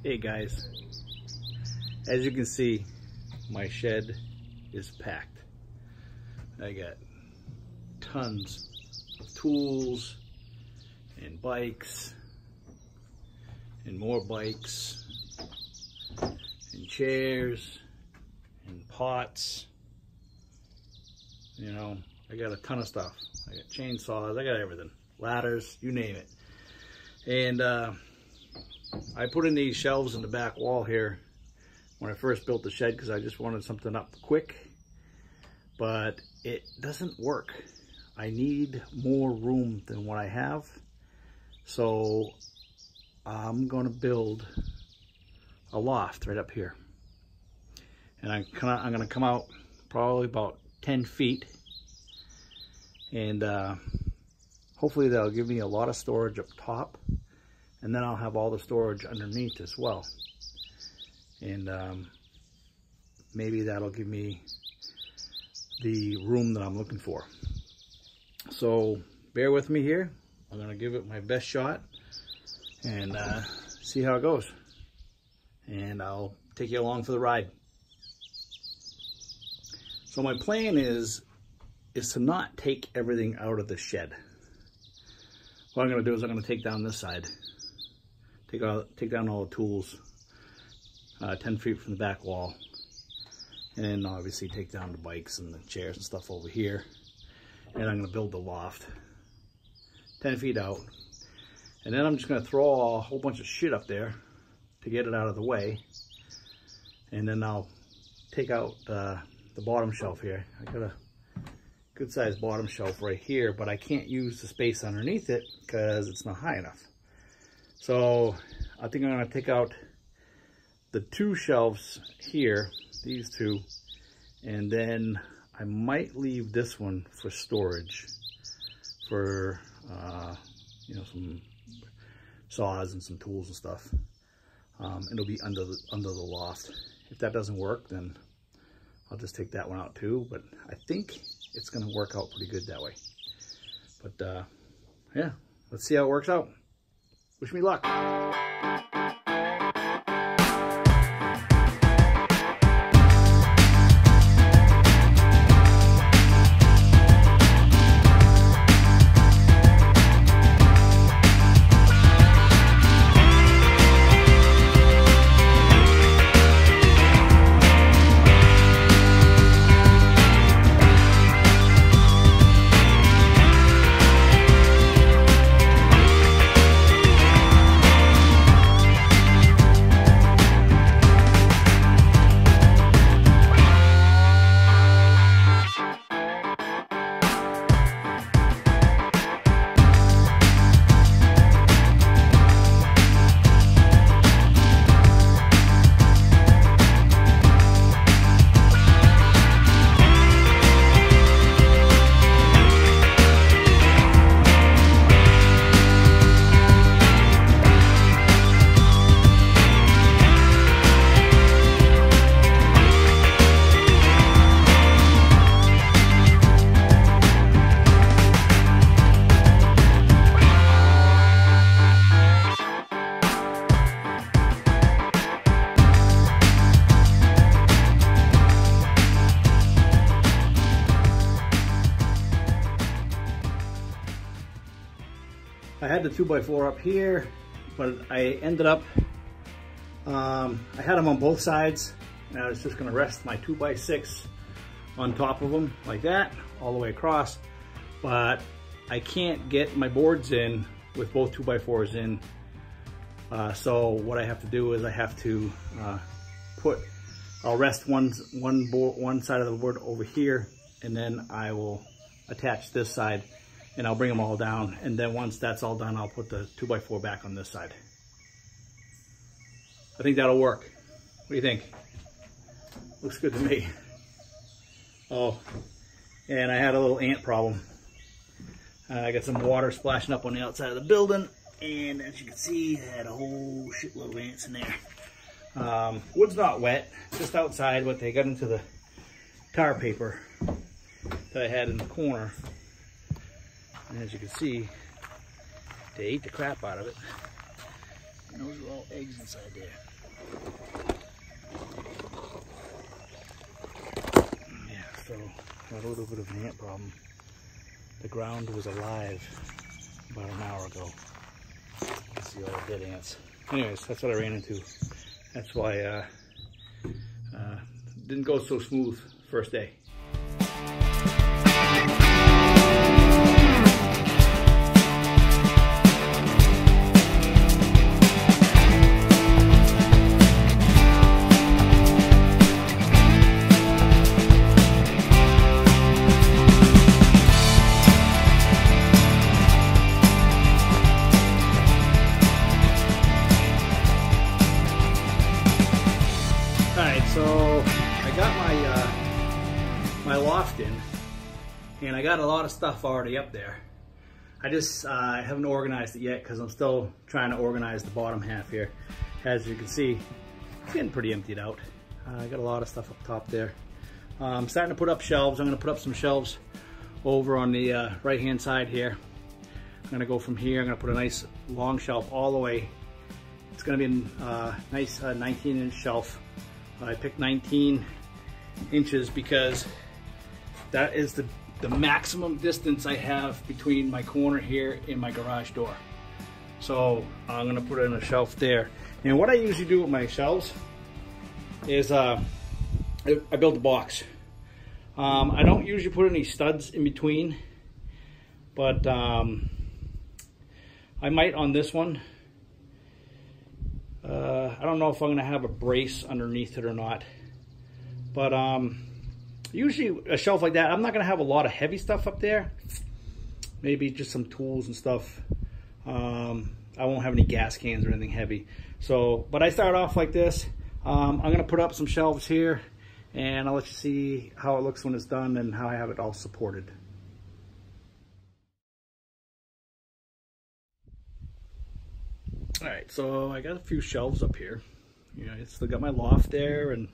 Hey guys, as you can see, my shed is packed. I got tons of tools and bikes and more bikes and chairs and pots. You know, I got a ton of stuff. I got chainsaws, I got everything. Ladders, you name it. And I put in these shelves in the back wall here when I first built the shed because I just wanted something up quick, but it doesn't work. I need more room than what I have, so I'm going to build a loft right up here, and I'm going to come out probably about 10 feet, and hopefully that'll give me a lot of storage up top. And then I'll have all the storage underneath as well. And maybe that'll give me the room that I'm looking for. So bear with me here. I'm gonna give it my best shot and see how it goes. And I'll take you along for the ride. So my plan is to not take everything out of the shed. What I'm gonna do is I'm gonna take down this side. Take down all the tools 10 feet from the back wall, and then obviously take down the bikes and the chairs and stuff over here, and I'm going to build the loft 10 feet out, and then I'm just going to throw a whole bunch of shit up there to get it out of the way, and then I'll take out the bottom shelf here. I got a good sized bottom shelf right here, but I can't use the space underneath it because it's not high enough. So I think I'm going to take out the two shelves here, these two, and then I might leave this one for storage for, you know, some saws and some tools and stuff. It'll be under the loft. If that doesn't work, then I'll just take that one out too, but I think it's going to work out pretty good that way. But yeah, let's see how it works out. Wish me luck. I had the 2x4 up here, but I ended up, I had them on both sides, and I was just gonna rest my 2x6 on top of them like that, all the way across, but I can't get my boards in with both 2x4s in, so what I have to do is I have to I'll rest one side of the board over here, and then I will attach this side, and I'll bring them all down, and then once that's all done, I'll put the 2x4 back on this side. I think that'll work. What do you think? Looks good to me. Oh, and I had a little ant problem. I got some water splashing up on the outside of the building, and as you can see, I had a whole shitload of ants in there. Wood's not wet, just outside, but they got into the tar paper that I had in the corner. And as you can see, they ate the crap out of it. And those are all eggs inside there. Yeah, so got a little bit of an ant problem. The ground was alive about an hour ago. You can see all the dead ants. Anyways, that's what I ran into. That's why didn't go so smooth first day. So I got my loft in, and I got a lot of stuff already up there. I just haven't organized it yet because I'm still trying to organize the bottom half here. As you can see, it's getting pretty emptied out. I got a lot of stuff up top there. I'm starting to put up shelves. I'm going to put up some shelves over on the right hand side here. I'm going to go from here. I'm going to put a nice long shelf all the way. It's going to be a nice 19-inch shelf. I picked 19 inches because that is the maximum distance I have between my corner here and my garage door. So I'm gonna put it in a shelf there. And what I usually do with my shelves is I build a box. I don't usually put any studs in between, but I might on this one. I don't know if I'm gonna have a brace underneath it or not, but usually a shelf like that, I'm not gonna have a lot of heavy stuff up there. Maybe just some tools and stuff. I won't have any gas cans or anything heavy. So, but I start off like this. I'm gonna put up some shelves here, and I'll let you see how it looks when it's done and how I have it all supported. All right, so I got a few shelves up here. You know, it's still got my loft there, and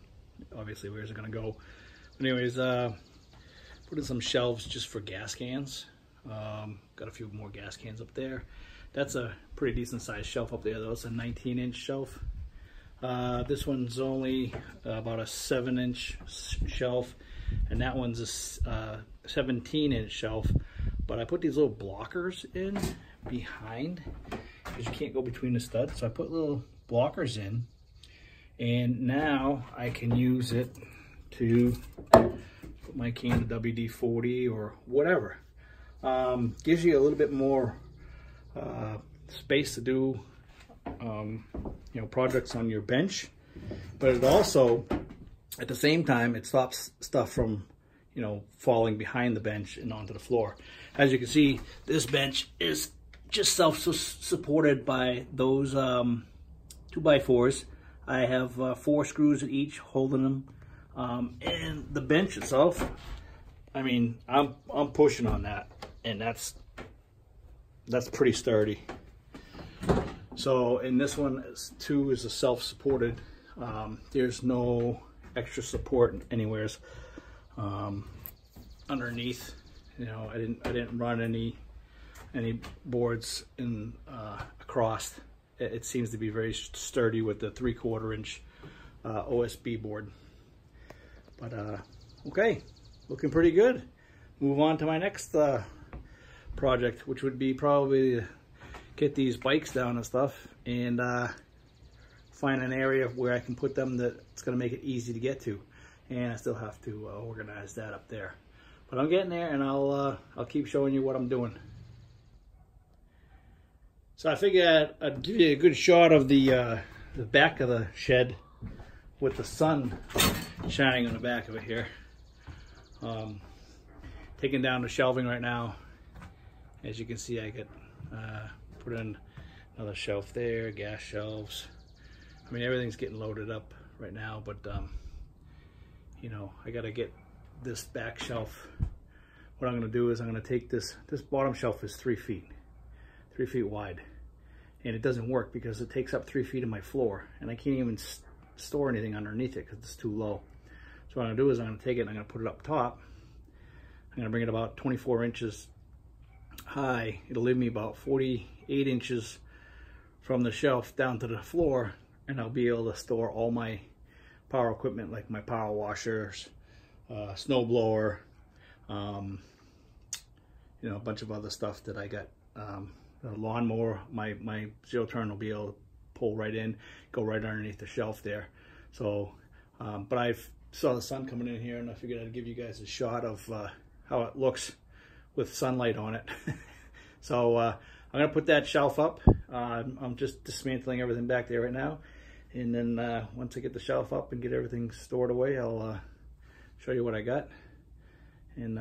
obviously where's it gonna go? Anyways, put in some shelves just for gas cans. Got a few more gas cans up there. That's a pretty decent sized shelf up there though. It's a 19-inch shelf. This one's only about a 7-inch shelf, and that one's a 17-inch shelf. But I put these little blockers in behind because you can't go between the studs. So I put little blockers in, and now I can use it to put my can of WD-40 or whatever. Gives you a little bit more space to do you know, projects on your bench, but it also at the same time it stops stuff from, you know, falling behind the bench and onto the floor. As you can see, this bench is just self-supported by those 2x4s. I have 4 screws at each holding them, and the bench itself, I mean, I'm pushing on that, and that's pretty sturdy. So, and this one too is a self-supported. There's no extra support anywheres underneath. You know, I didn't run any boards in across. It seems to be very sturdy with the 3/4 inch OSB board. But okay, looking pretty good. Move on to my next project, which would be probably get these bikes down and stuff, and find an area where I can put them that's going to make it easy to get to. And I still have to organize that up there. But I'm getting there, and I'll keep showing you what I'm doing. So I figured I'd give you a good shot of the back of the shed with the sun shining on the back of it here. Taking down the shelving right now. As you can see, I get put in another shelf there, gas shelves. I mean, everything's getting loaded up right now, but you know, I gotta get this back shelf. What I'm gonna do is I'm gonna take this bottom shelf is 3 feet wide, and it doesn't work because it takes up 3 feet of my floor, and I can't even store anything underneath it because it's too low. So what I'm gonna do is I'm gonna take it and I'm gonna put it up top. I'm gonna bring it about 24 inches high. It'll leave me about 48 inches from the shelf down to the floor, and I'll be able to store all my power equipment, like my power washers, snow blower, you know, a bunch of other stuff that I got. The lawnmower, my zero turn will be able to pull right in, go right underneath the shelf there. So, but I saw the sun coming in here, and I figured I'd give you guys a shot of how it looks with sunlight on it. So I'm gonna put that shelf up. I'm just dismantling everything back there right now, and then once I get the shelf up and get everything stored away, I'll show you what I got. And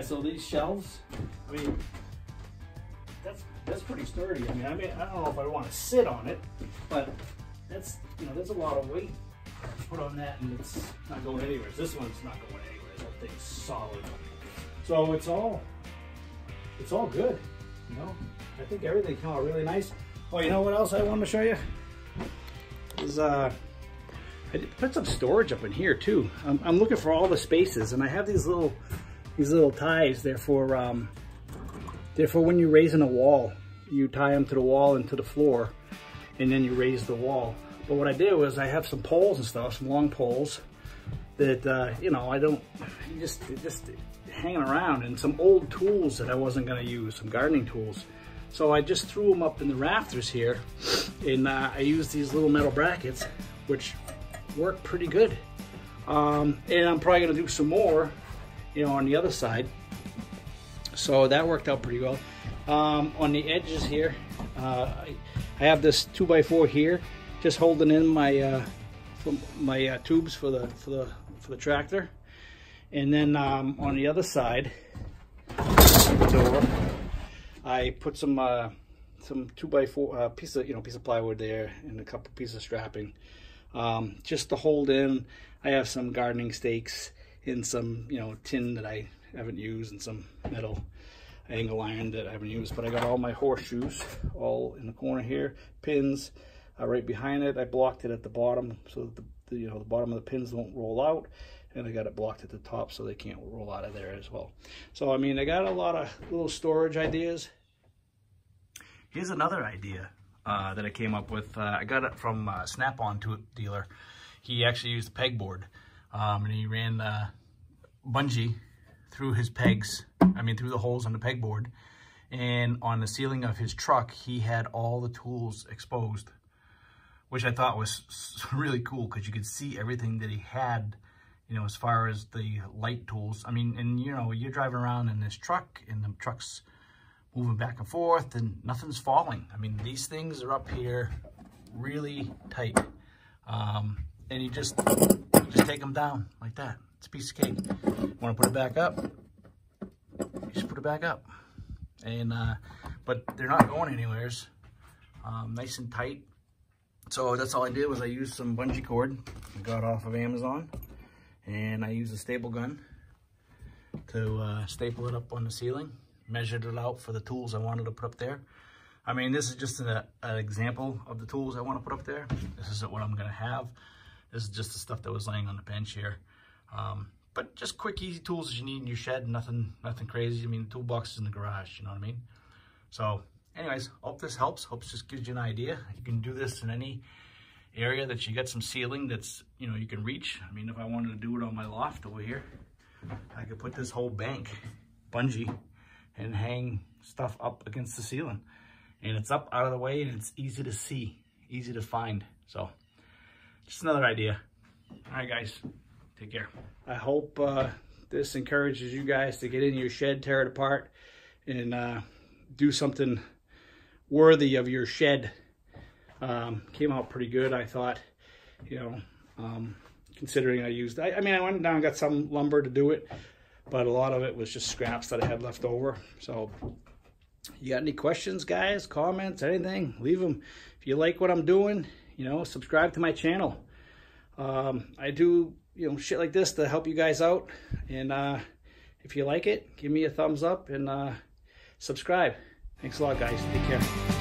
so these shelves, I mean, that's pretty sturdy. I don't know if I want to sit on it, but that's, you know, there's a lot of weight put on that, and it's not going anywhere. This one's not going anywhere. That thing's solid. So it's all good. You know, I think everything came out really nice. Oh, you know what else I wanted to show you is I put some storage up in here too. I'm looking for all the spaces, and I have these little ties. They're for when you're raising a wall. You tie them to the wall and to the floor, and then you raise the wall. But what I did was I have some poles and stuff, some long poles that you know, I don't just hanging around, and some old tools that I wasn't going to use, some gardening tools. So I just threw them up in the rafters here, and I used these little metal brackets, which work pretty good. And I'm probably going to do some more, you know, on the other side. So that worked out pretty well. On the edges here, I have this 2x4 here, just holding in my tubes for the tractor. And then on the other side of the door, I put some 2x4 piece of plywood there, and a couple pieces of strapping, just to hold in. I have some gardening stakes and some, you know, tin that I haven't used, and some metal angle iron that I haven't used. But I got all my horseshoes all in the corner here, pins right behind it. I blocked it at the bottom so that the bottom of the pins don't roll out, and I got it blocked at the top so they can't roll out of there as well. So I mean, I got a lot of little storage ideas. Here's another idea. that I came up with. I got it from Snap-on dealer. He actually used a pegboard, and he ran bungee through his pegs, through the holes on the pegboard. And on the ceiling of his truck, he had all the tools exposed, which I thought was really cool because you could see everything that he had, as far as the light tools. And you're driving around in this truck and the truck's moving back and forth and nothing's falling. These things are up here really tight. And you just take them down like that. It's a piece of cake. Want to put it back up? You just put it back up. And but they're not going anywheres. Nice and tight. So that's all I did was I used some bungee cord I got off of Amazon, and I used a staple gun to staple it up on the ceiling. Measured it out for the tools I wanted to put up there. This is just an example of the tools I want to put up there. This isn't what I'm going to have. This is just the stuff that was laying on the bench here. But just quick, easy tools that you need in your shed. Nothing crazy. The toolbox is in the garage, you know what I mean? So anyways, hope this helps. Hope this just gives you an idea. You can do this in any area that you got some ceiling that's, you can reach. If I wanted to do it on my loft over here, I could put this whole bank bungee and hang stuff up against the ceiling. And it's up out of the way and it's easy to see, easy to find. So just another idea. All right, guys, take care. I hope this encourages you guys to get in your shed, tear it apart, and do something worthy of your shed. Came out pretty good, I thought, considering I went down and got some lumber to do it, but a lot of it was just scraps that I had left over. So you got any questions, guys, comments, anything, leave them. If you like what I'm doing, subscribe to my channel. I do, shit like this to help you guys out. And if you like it, give me a thumbs up and subscribe. Thanks a lot, guys. Take care.